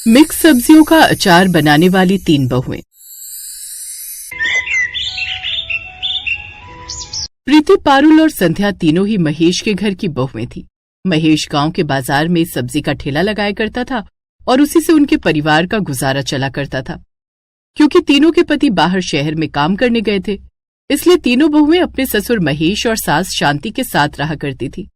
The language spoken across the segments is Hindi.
मिक्स सब्जियों का अचार बनाने वाली 3 बहुएं। प्रीति, पारुल और संध्या तीनों ही महेश के घर की बहुएं थी। महेश गांव के बाजार में सब्जी का ठेला लगाया करता था और उसी से उनके परिवार का गुजारा चला करता था। क्योंकि तीनों के पति बाहर शहर में काम करने गए थे, इसलिए तीनों बहुएं अपने ससुर महेश और सास शांति के साथ रहा करती थी।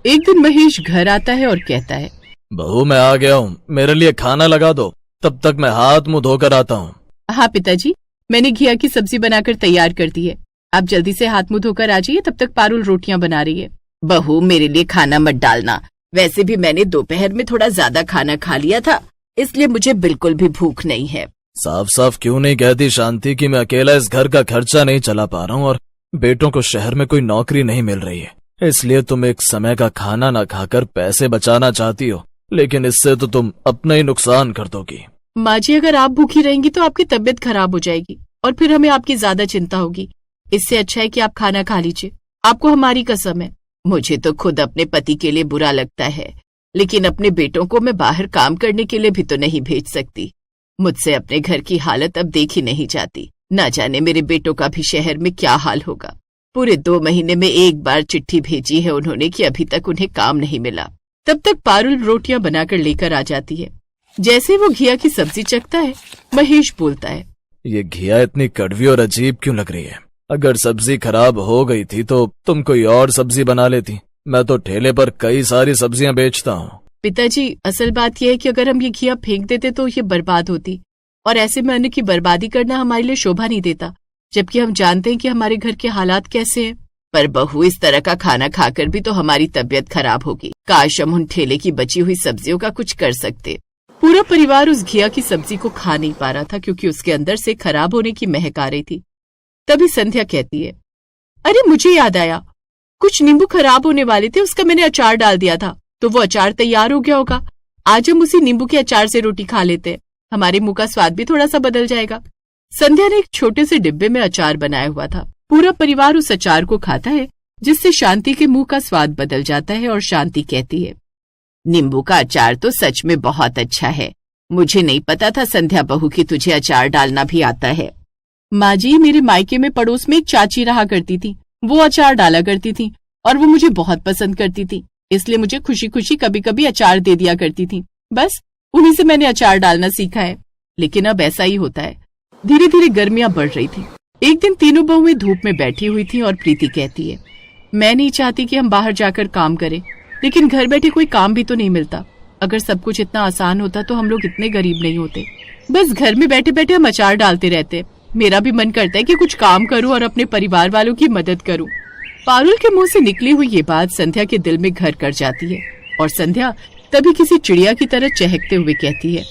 एक दिन महेश घर आता है और कहता है, बहू मैं आ गया हूँ, मेरे लिए खाना लगा दो, तब तक मैं हाथ मुंह धोकर आता हूँ। हाँ पिताजी, मैंने घिया की सब्जी बनाकर तैयार कर दी है, आप जल्दी से हाथ मुंह धोकर आ जाइए, तब तक पारुल रोटियां बना रही है। बहू मेरे लिए खाना मत डालना, वैसे भी मैंने दोपहर में थोड़ा ज्यादा खाना खा लिया था, इसलिए मुझे बिल्कुल भी भूख नहीं है। साफ साफ क्यों नहीं कहती शांति कि मैं अकेला इस घर का खर्चा नहीं चला पा रहा हूँ और बेटों को शहर में कोई नौकरी नहीं मिल रही है, इसलिए तुम एक समय का खाना न खाकर पैसे बचाना चाहती हो, लेकिन इससे तो तुम अपना ही नुकसान कर दोगी। माँ जी, अगर आप भूखी रहेंगी तो आपकी तबीयत खराब हो जाएगी और फिर हमें आपकी ज्यादा चिंता होगी। इससे अच्छा है कि आप खाना खा लीजिए, आपको हमारी कसम है। मुझे तो खुद अपने पति के लिए बुरा लगता है, लेकिन अपने बेटों को मैं बाहर काम करने के लिए भी तो नहीं भेज सकती। मुझसे अपने घर की हालत अब देखी नहीं जाती। न जाने मेरे बेटों का भी शहर में क्या हाल होगा। पूरे 2 महीने में एक बार चिट्ठी भेजी है उन्होंने कि अभी तक उन्हें काम नहीं मिला। तब तक पारुल रोटियां बनाकर लेकर आ जाती है। जैसे वो घिया की सब्जी चखता है, महेश बोलता है, ये घिया इतनी कड़वी और अजीब क्यों लग रही है? अगर सब्जी खराब हो गई थी तो तुम कोई और सब्जी बना लेती। मैं तो ठेले पर कई सारी सब्जियां बेचता हूँ। पिताजी, असल बात यह है कि अगर हम ये घिया फेंक देते तो ये बर्बाद होती, और ऐसे में अन्न की बर्बादी करना हमारे लिए शोभा नहीं देता, जबकि हम जानते हैं कि हमारे घर के हालात कैसे हैं। पर बहू, इस तरह का खाना खाकर भी तो हमारी तबीयत खराब होगी। काश हम उन ठेले की बची हुई सब्जियों का कुछ कर सकते। पूरा परिवार उस घिया की सब्जी को खा नहीं पा रहा था, क्योंकि उसके अंदर से खराब होने की महक आ रही थी। तभी संध्या कहती है, अरे मुझे याद आया, कुछ नींबू खराब होने वाले थे, उसका मैंने अचार डाल दिया था, तो वो अचार तैयार हो गया होगा। आज हम उसी नींबू के अचार से रोटी खा लेते हैं, हमारे मुंह का स्वाद भी थोड़ा सा बदल जाएगा। संध्या ने एक छोटे से डिब्बे में अचार बनाया हुआ था। पूरा परिवार उस अचार को खाता है, जिससे शांति के मुंह का स्वाद बदल जाता है और शांति कहती है, नींबू का अचार तो सच में बहुत अच्छा है। मुझे नहीं पता था संध्या बहू कि तुझे अचार डालना भी आता है। माँ जी, मेरे मायके में पड़ोस में एक चाची रहा करती थी, वो अचार डाला करती थी और वो मुझे बहुत पसंद करती थी, इसलिए मुझे खुशी खुशी कभी कभी अचार दे दिया करती थी। बस उन्हीं से मैंने अचार डालना सीखा है। लेकिन अब ऐसा ही होता है। धीरे धीरे गर्मियां बढ़ रही थी। एक दिन तीनों बहुएं धूप में बैठी हुई थी और प्रीति कहती है, मैं नहीं चाहती कि हम बाहर जाकर काम करें, लेकिन घर बैठे कोई काम भी तो नहीं मिलता। अगर सब कुछ इतना आसान होता तो हम लोग इतने गरीब नहीं होते। बस घर में बैठे बैठे हम अचार डालते रहते। मेरा भी मन करता है कि कुछ काम करूं और अपने परिवार वालों की मदद करूं। पारुल के मुंह से निकली हुई ये बात संध्या के दिल में घर कर जाती है और संध्या तभी किसी चिड़िया की तरह चहकते हुए कहती है,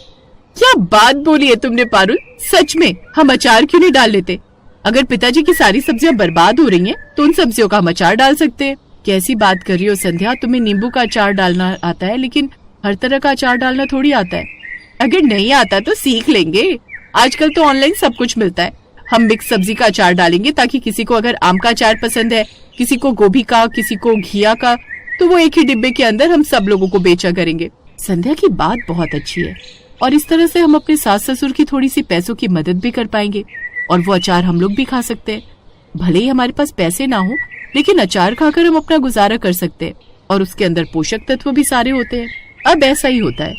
क्या बात बोली है तुमने पारुल, सच में हम अचार क्यों नहीं डाल लेते? अगर पिताजी की सारी सब्जियां बर्बाद हो रही हैं, तो उन सब्जियों का हम अचार डाल सकते हैं। कैसी बात कर रही हो संध्या, तुम्हें नींबू का अचार डालना आता है, लेकिन हर तरह का अचार डालना थोड़ी आता है। अगर नहीं आता तो सीख लेंगे, आजकल तो ऑनलाइन सब कुछ मिलता है। हम मिक्स सब्जी का अचार डालेंगे ताकि किसी को अगर आम का अचार पसंद है, किसी को गोभी का, किसी को घिया का, तो वो एक ही डिब्बे के अंदर हम सब लोगों को बेचा करेंगे। संध्या की बात बहुत अच्छी है और इस तरह से हम अपने सास ससुर की थोड़ी सी पैसों की मदद भी कर पाएंगे और वो अचार हम लोग भी खा सकते हैं। भले ही हमारे पास पैसे ना हो, लेकिन अचार खाकर हम अपना गुजारा कर सकते हैं और उसके अंदर पोषक तत्व भी सारे होते हैं। अब ऐसा ही होता है।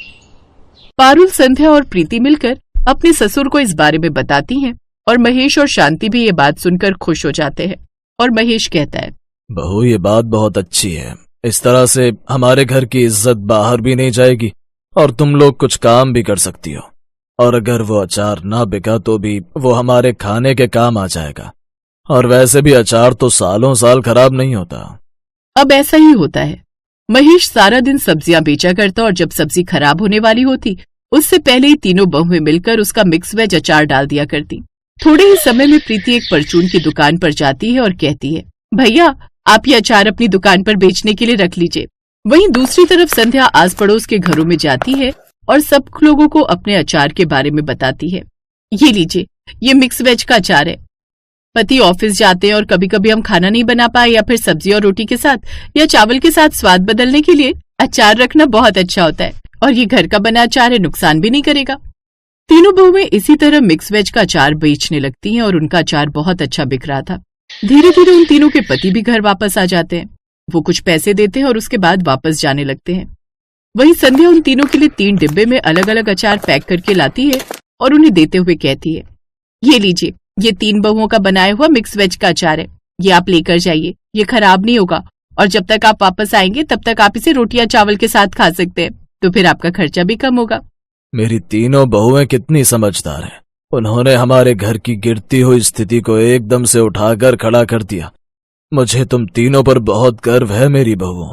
पारुल, संध्या और प्रीति मिलकर अपने ससुर को इस बारे में बताती हैं और महेश और शांति भी ये बात सुनकर खुश हो जाते हैं। और महेश कहता है, बहू ये बात बहुत अच्छी है, इस तरह से हमारे घर की इज्जत बाहर भी नहीं जाएगी और तुम लोग कुछ काम भी कर सकती हो, और अगर वो अचार ना बिका तो भी वो हमारे खाने के काम आ जाएगा, और वैसे भी अचार तो सालों साल खराब नहीं होता। अब ऐसा ही होता है। महेश सारा दिन सब्जियां बेचा करता और जब सब्जी खराब होने वाली होती, उससे पहले ही तीनों बहुएं मिलकर उसका मिक्स वेज अचार डाल दिया करती। थोड़े ही समय में प्रीति एक परचून की दुकान पर जाती है और कहती है, भैया आप ये अचार अपनी दुकान पर बेचने के लिए रख लीजिए। वहीं दूसरी तरफ संध्या आस पड़ोस के घरों में जाती है और सब लोगों को अपने अचार के बारे में बताती है। ये लीजिए, ये मिक्स वेज का अचार है। पति ऑफिस जाते हैं और कभी कभी हम खाना नहीं बना पाए या फिर सब्जी और रोटी के साथ या चावल के साथ स्वाद बदलने के लिए अचार रखना बहुत अच्छा होता है और ये घर का बना अचार है, नुकसान भी नहीं करेगा। तीनों बहुएं इसी तरह मिक्स वेज का अचार बेचने लगती हैं और उनका अचार बहुत अच्छा बिक रहा था। धीरे धीरे उन तीनों के पति भी घर वापस आ जाते हैं। वो कुछ पैसे देते हैं और उसके बाद वापस जाने लगते हैं। वहीं संध्या उन तीनों के लिए 3 डिब्बे में अलग अलग अचार पैक करके लाती है और उन्हें देते हुए कहती है, ये लीजिए, ये 3 बहुओं का बनाया हुआ मिक्स वेज का अचार है, ये आप लेकर जाइए, ये खराब नहीं होगा और जब तक आप वापस आएंगे तब तक आप इसे रोटियां चावल के साथ खा सकते हैं, तो फिर आपका खर्चा भी कम होगा। मेरी तीनों बहुएं कितनी समझदार हैं। उन्होंने हमारे घर की गिरती हुई स्थिति को एकदम से उठाकर खड़ा कर दिया। मुझे तुम तीनों पर बहुत गर्व है मेरी बहुओं।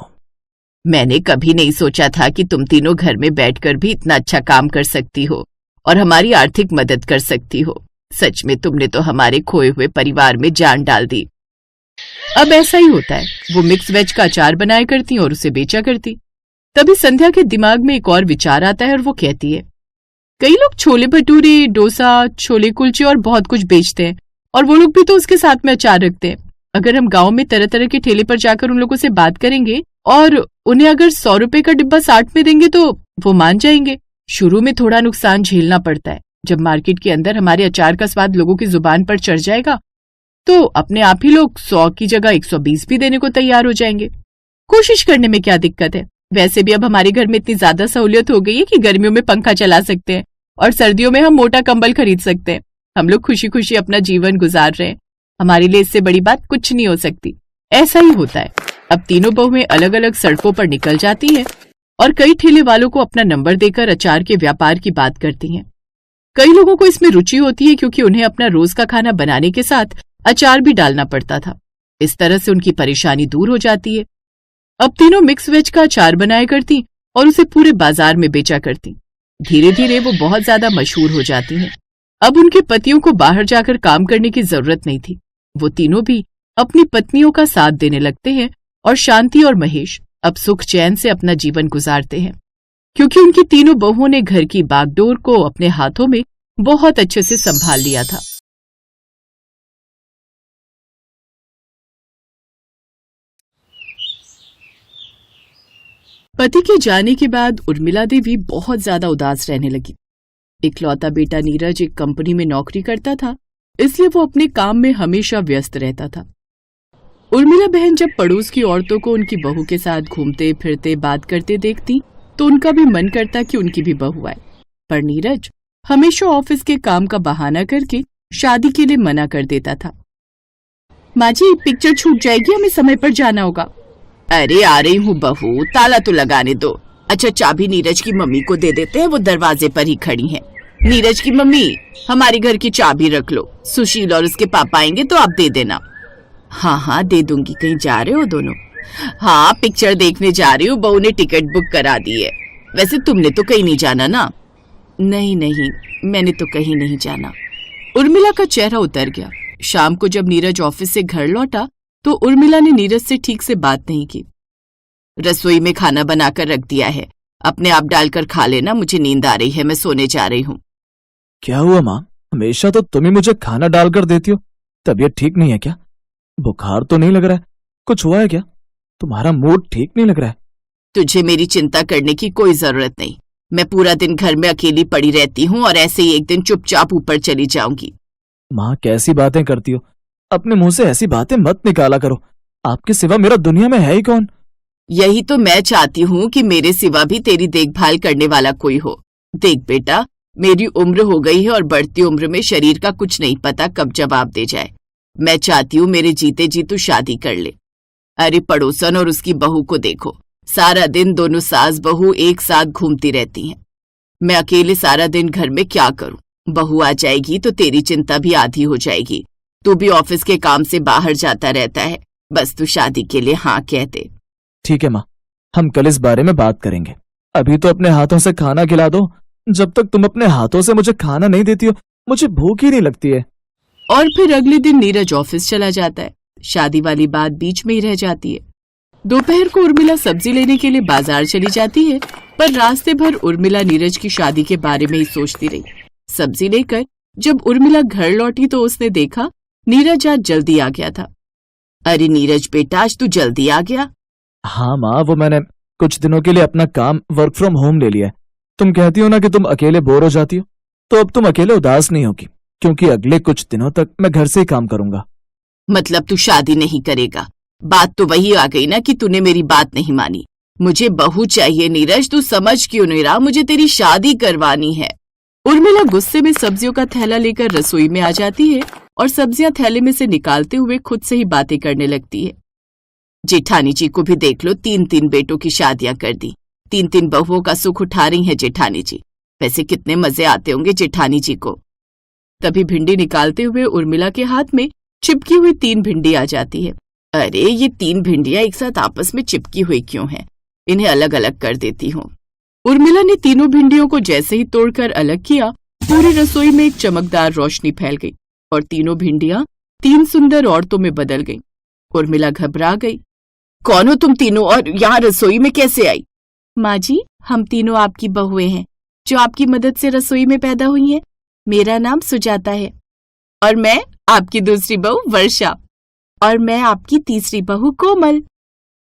मैंने कभी नहीं सोचा था कि तुम तीनों घर में बैठकर भी इतना अच्छा काम कर सकती हो और हमारी आर्थिक मदद कर सकती हो। सच में तुमने तो हमारे खोए हुए परिवार में जान डाल दी। अब ऐसा ही होता है। वो मिक्स वेज का अचार बनाया करती और उसे बेचा करती। तभी संध्या के दिमाग में एक और विचार आता है और वो कहती है, कई लोग छोले भटूरे, डोसा, छोले कुलचे और बहुत कुछ बेचते हैं और वो लोग भी तो उसके साथ में अचार रखते हैं। अगर हम गांव में तरह तरह के ठेले पर जाकर उन लोगों से बात करेंगे और उन्हें अगर 100 रुपए का डिब्बा 60 में देंगे तो वो मान जाएंगे। शुरू में थोड़ा नुकसान झेलना पड़ता है। जब मार्केट के अंदर हमारे अचार का स्वाद लोगों की जुबान पर चढ़ जाएगा तो अपने आप ही लोग 100 की जगह 120 भी देने को तैयार हो जाएंगे। कोशिश करने में क्या दिक्कत है। वैसे भी अब हमारे घर में इतनी ज्यादा सहूलियत हो गई है कि गर्मियों में पंखा चला सकते हैं और सर्दियों में हम मोटा कंबल खरीद सकते हैं। हम लोग खुशी खुशी अपना जीवन गुजार रहे हैं। हमारे लिए इससे बड़ी बात कुछ नहीं हो सकती। ऐसा ही होता है। अब तीनों बहुएं अलग अलग सड़कों पर निकल जाती हैं और कई ठेले वालों को अपना नंबर देकर अचार के व्यापार की बात करती हैं। कई लोगों को इसमें रुचि होती है क्योंकि उन्हें अपना रोज का खाना बनाने के साथ अचार भी डालना पड़ता था। इस तरह से उनकी परेशानी दूर हो जाती है। अब तीनों मिक्स वेज का अचार बनाया करती और उसे पूरे बाजार में बेचा करती। धीरे धीरे वो बहुत ज्यादा मशहूर हो जाती हैं। अब उनके पतियों को बाहर जाकर काम करने की जरूरत नहीं थी। वो तीनों भी अपनी पत्नियों का साथ देने लगते हैं और शांति और महेश अब सुख चैन से अपना जीवन गुजारते हैं क्योंकि उनकी तीनों बहुओं ने घर की बागडोर को अपने हाथों में बहुत अच्छे से संभाल लिया था। पति के जाने के बाद उर्मिला देवी बहुत ज्यादा उदास रहने लगी। इकलौता बेटा नीरज एक कंपनी में नौकरी करता था, इसलिए वो अपने काम में हमेशा व्यस्त रहता था। उर्मिला बहन जब पड़ोस की औरतों को उनकी बहू के साथ घूमते फिरते बात करते देखती तो उनका भी मन करता कि उनकी भी बहू आए, पर नीरज हमेशा ऑफिस के काम का बहाना करके शादी के लिए मना कर देता था। माँ जी, पिक्चर छूट जाएगी, हमें समय पर जाना होगा। अरे आ रही हूँ बहू, ताला तो लगाने दो। अच्छा, चाबी नीरज की मम्मी को दे देते हैं, वो दरवाजे पर ही खड़ी हैं। नीरज की मम्मी, हमारे घर की चाबी रख लो। सुशील और उसके पापा आएंगे तो आप दे देना। हाँ हाँ दे दूंगी। कहीं जा रहे हो दोनों? हाँ, पिक्चर देखने जा रही हूँ। बहू ने टिकट बुक करा दी है। वैसे तुमने तो कहीं नहीं जाना ना? नहीं नहीं, मैंने तो कहीं नहीं जाना। उर्मिला का चेहरा उतर गया। शाम को जब नीरज ऑफिस से घर लौटा तो उर्मिला ने नीरज से ठीक से बात नहीं की। रसोई में खाना बनाकर रख दिया है, अपने आप डालकर खा लेना। मुझे नींद आ रही है, मैं सोने जा रही हूँ। क्या हुआ माँ? हमेशा तो तुम ही मुझे खाना डालकर देती हो। तबीयत ठीक नहीं है क्या? बुखार तो नहीं लग रहा है? कुछ हुआ है क्या? तुम्हारा मूड ठीक नहीं लग रहा है। तुझे मेरी चिंता करने की कोई जरूरत नहीं। मैं पूरा दिन घर में अकेली पड़ी रहती हूँ और ऐसे ही एक दिन चुपचाप ऊपर चली जाऊंगी। माँ, कैसी बातें करती हो? अपने मुंह से ऐसी बातें मत निकाला करो। आपके सिवा मेरा दुनिया में है ही कौन? यही तो मैं चाहती हूँ कि मेरे सिवा भी तेरी देखभाल करने वाला कोई हो। देख बेटा, मेरी उम्र हो गई है और बढ़ती उम्र में शरीर का कुछ नहीं पता कब जवाब दे जाए। मैं चाहती हूँ मेरे जीते जी तू शादी कर ले। अरे पड़ोसन और उसकी बहू को देखो, सारा दिन दोनों सास बहू एक साथ घूमती रहती हैं। मैं अकेले सारा दिन घर में क्या करूं? बहू आ जाएगी तो तेरी चिंता भी आधी हो जाएगी। तू भी ऑफिस के काम से बाहर जाता रहता है। बस तू शादी के लिए हाँ कह दे। ठीक है माँ, हम कल इस बारे में बात करेंगे। अभी तो अपने हाथों से खाना खिला दो। जब तक तुम अपने हाथों से मुझे खाना नहीं देती हो, मुझे भूख ही नहीं लगती है। और फिर अगले दिन नीरज ऑफिस चला जाता है। शादी वाली बात बीच में ही रह जाती है। दोपहर को उर्मिला सब्जी लेने के लिए बाजार चली जाती है, पर रास्ते भर उर्मिला नीरज की शादी के बारे में ही सोचती रही। सब्जी लेकर जब उर्मिला घर लौटी तो उसने देखा नीरज आज जल्दी आ गया था। अरे नीरज बेटा, आज तू जल्दी आ गया? हाँ माँ, वो मैंने कुछ दिनों के लिए अपना काम वर्क फ्रॉम होम ले लिया। तुम कहती हो ना कि तुम अकेले बोर हो जाती हो, तो अब तुम अकेले उदास नहीं होगी, क्योंकि अगले कुछ दिनों तक मैं घर से ही काम करूंगा। मतलब तू शादी नहीं करेगा? बात तो वही आ गई ना कि तूने मेरी बात नहीं मानी। मुझे बहू चाहिए नीरज, तू समझ क्यों नहीं रहा? मुझे तेरी शादी करवानी है। उर्मिला गुस्से में सब्जियों का थैला लेकर रसोई में आ जाती है और सब्जियां थैले में से निकालते हुए खुद से ही बातें करने लगती है। जेठानी जी को भी देख लो, 3-3 बेटों की शादियां कर दी, 3-3 बहुओं का सुख उठा रही हैं जेठानी जी। वैसे कितने मजे आते होंगे जेठानी जी को। तभी भिंडी निकालते हुए उर्मिला के हाथ में चिपकी हुई 3 भिंडी आ जाती है। अरे ये 3 भिंडियां एक साथ आपस में चिपकी हुई क्यों हैं? इन्हें अलग अलग कर देती हूँ। उर्मिला ने तीनों भिंडियों को जैसे ही तोड़कर अलग किया, पूरी रसोई में एक चमकदार रोशनी फैल गई और तीनों भिंडियां 3 सुंदर औरतों में बदल गईं। उर्मिला घबरा गई। कौन हो तुम तीनों और यहाँ रसोई में कैसे आई? माँ जी, हम तीनों आपकी बहुएं हैं जो आपकी मदद से रसोई में पैदा हुई हैं। मेरा नाम सुजाता है। और मैं आपकी दूसरी बहू वर्षा। और मैं आपकी तीसरी बहू कोमल।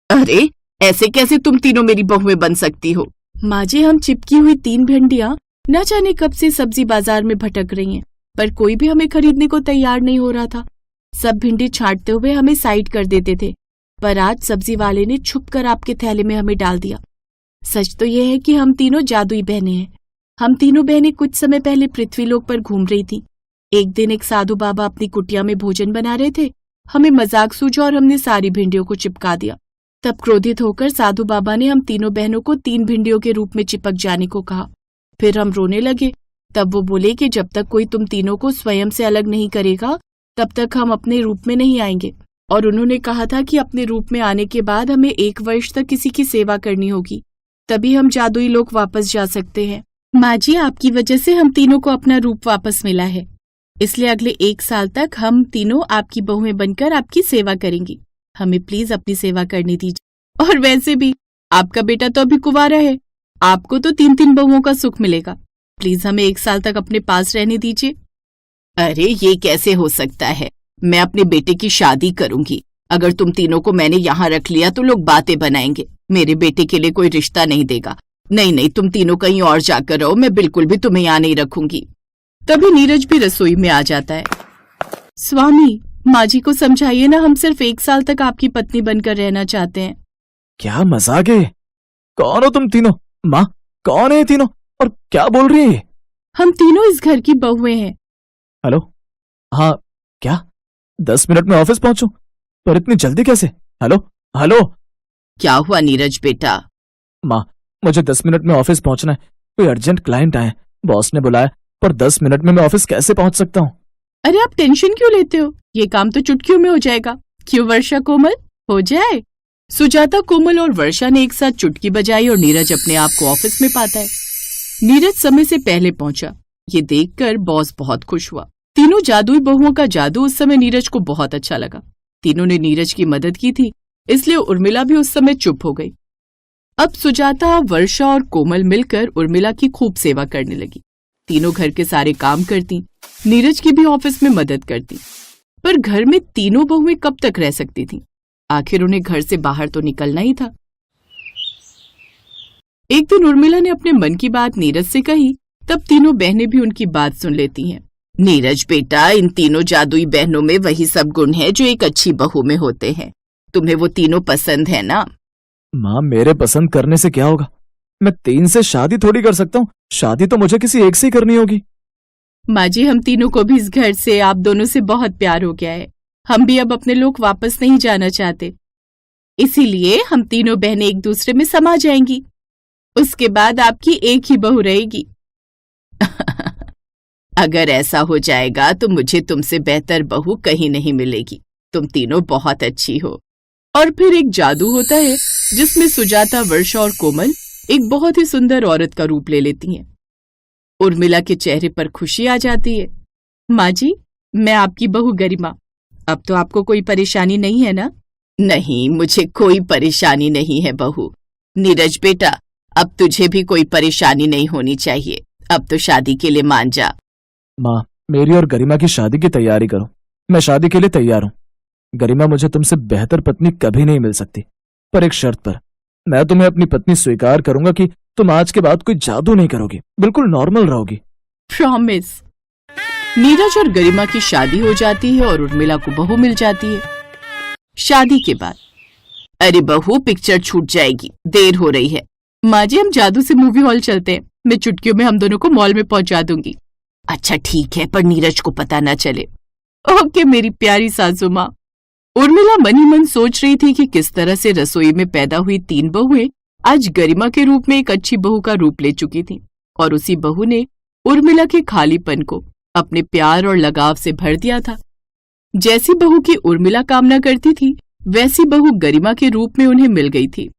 अरे ऐसे कैसे तुम तीनों मेरी बहुएं बन सकती हो? माँ जी, हम चिपकी हुई 3 भिंडियां न जाने कब से सब्जी बाजार में भटक रही हैं, पर कोई भी हमें खरीदने को तैयार नहीं हो रहा था। सब भिंडी छांटते हुए हमें साइड कर देते थे, पर आज सब्जी वाले ने छुपकर आपके थैले में हमें डाल दिया। सच तो यह है कि हम तीनों जादुई बहनें हैं। हम तीनों बहनें कुछ समय पहले पृथ्वीलोक पर घूम रही थीं। एक दिन एक साधु बाबा अपनी कुटिया में भोजन बना रहे थे। हमें मजाक सूझा और हमने सारी भिंडियों को चिपका दिया। तब क्रोधित होकर साधु बाबा ने हम तीनों बहनों को 3 भिंडियों के रूप में चिपक जाने को कहा। फिर हम रोने लगे। तब वो बोले कि जब तक कोई तुम तीनों को स्वयं से अलग नहीं करेगा, तब तक हम अपने रूप में नहीं आएंगे। और उन्होंने कहा था कि अपने रूप में आने के बाद हमें 1 वर्ष तक किसी की सेवा करनी होगी, तभी हम जादुई लोक वापस जा सकते हैं। माँ जी, आपकी वजह से हम तीनों को अपना रूप वापस मिला है, इसलिए अगले 1 साल तक हम तीनों आपकी बहुएं बनकर आपकी सेवा करेंगी। हमें प्लीज अपनी सेवा करने दीजिए। और वैसे भी आपका बेटा तो अभी कुंवारा है, आपको तो 3-3 बहुओं का सुख मिलेगा। प्लीज हमें 1 साल तक अपने पास रहने दीजिए। अरे ये कैसे हो सकता है? मैं अपने बेटे की शादी करूंगी। अगर तुम तीनों को मैंने यहाँ रख लिया तो लोग बातें बनाएंगे। मेरे बेटे के लिए कोई रिश्ता नहीं देगा। नहीं, तुम तीनों कहीं और जाकर रहो, मैं बिल्कुल भी तुम्हें यहाँ नहीं रखूंगी। तभी नीरज भी रसोई में आ जाता है। स्वामी, माँ जी को समझाइए ना, हम सिर्फ 1 साल तक आपकी पत्नी बनकर रहना चाहते हैं। क्या मजाक है? कौन हो तुम तीनों? माँ, कौन है तीनों और क्या बोल रही है? हम तीनों इस घर की बहुएं हैं। हेलो, हाँ क्या 10 मिनट में ऑफिस पहुंचूं? पर इतनी जल्दी कैसे? Hello hello. क्या हुआ नीरज बेटा? माँ, मुझे 10 मिनट में ऑफिस पहुंचना है। कोई अर्जेंट क्लाइंट आए, बॉस ने बुलाया, पर 10 मिनट में मैं ऑफिस कैसे पहुंच सकता हूँ? अरे आप टेंशन क्यों लेते हो? ये काम तो चुटकियों में हो जाएगा। क्यों वर्षा, कोमल, हो जाए। सुजाता, कोमल और वर्षा ने एक साथ चुटकी बजाई और नीरज अपने आप को ऑफिस में पाता है। नीरज समय से पहले पहुंचा। ये देखकर बॉस बहुत खुश हुआ। तीनों जादुई बहुओं का जादू उस समय नीरज को बहुत अच्छा लगा। तीनों ने नीरज की मदद की थी, इसलिए उर्मिला भी उस समय चुप हो गई। अब सुजाता, वर्षा और कोमल मिलकर उर्मिला की खूब सेवा करने लगी। तीनों घर के सारे काम करती, नीरज की भी ऑफिस में मदद करती। पर घर में तीनों बहुएं कब तक रह सकती थीं? आखिर उन्हें घर से बाहर तो निकलना ही था। एक दिन उर्मिला ने अपने मन की बात नीरज से कही, तब तीनों बहनें भी उनकी बात सुन लेती हैं। नीरज बेटा, इन तीनों जादुई बहनों में वही सब गुण हैं जो एक अच्छी बहू में होते हैं। तुम्हें वो तीनों पसंद है ना? माँ, मेरे पसंद करने से क्या होगा? मैं 3 से शादी थोड़ी कर सकता हूँ। शादी तो मुझे किसी एक से ही करनी होगी। माँ जी, हम तीनों को भी इस घर से, आप दोनों से बहुत प्यार हो गया है। हम भी अब अपने लोग वापस नहीं जाना चाहते, इसीलिए हम तीनों बहनें एक दूसरे में समा जाएंगी। उसके बाद आपकी एक ही बहू रहेगी। अगर ऐसा हो जाएगा तो मुझे तुमसे बेहतर बहू कहीं नहीं मिलेगी। तुम तीनों बहुत अच्छी हो। और फिर एक जादू होता है जिसमें सुजाता, वर्षा और कोमल एक बहुत ही सुंदर औरत का रूप ले लेती हैं। उर्मिला के चेहरे पर खुशी आ जाती है। माँ जी, मैं आपकी बहू गरिमा। अब तो आपको कोई परेशानी नहीं है ना? नहीं, मुझे कोई परेशानी नहीं है बहू। नीरज बेटा, अब तुझे भी कोई परेशानी नहीं होनी चाहिए। अब तो शादी के लिए मान जा। माँ, मेरी और गरिमा की शादी की तैयारी करो। मैं शादी के लिए तैयार हूँ। गरिमा, मुझे तुमसे बेहतर पत्नी कभी नहीं मिल सकती, पर एक शर्त पर। मैं तुम्हें अपनी पत्नी स्वीकार करूंगा कि तुम आज के बाद कोई जादू नहीं करोगी, बिल्कुल नॉर्मल रहोगी। प्रॉमिस। नीरज और गरिमा की शादी हो जाती है और उर्मिला को बहू मिल जाती है। शादी के बाद, अरे बहू, पिक्चर छूट जाएगी, देर हो रही है। माँ जी, हम जादू से मूवी हॉल चलते हैं, मैं चुटकियों में हम दोनों को मॉल में पहुंचा दूंगी। अच्छा ठीक है, पर नीरज को पता ना चले। ओके मेरी प्यारी सासू माँ। उर्मिला मन ही मन सोच रही थी कि किस तरह से रसोई में पैदा हुई 3 बहुएं आज गरिमा के रूप में एक अच्छी बहू का रूप ले चुकी थीं, और उसी बहू ने उर्मिला के खालीपन को अपने प्यार और लगाव से भर दिया था। जैसी बहू की उर्मिला कामना करती थी, वैसी बहू गरिमा के रूप में उन्हें मिल गई थी।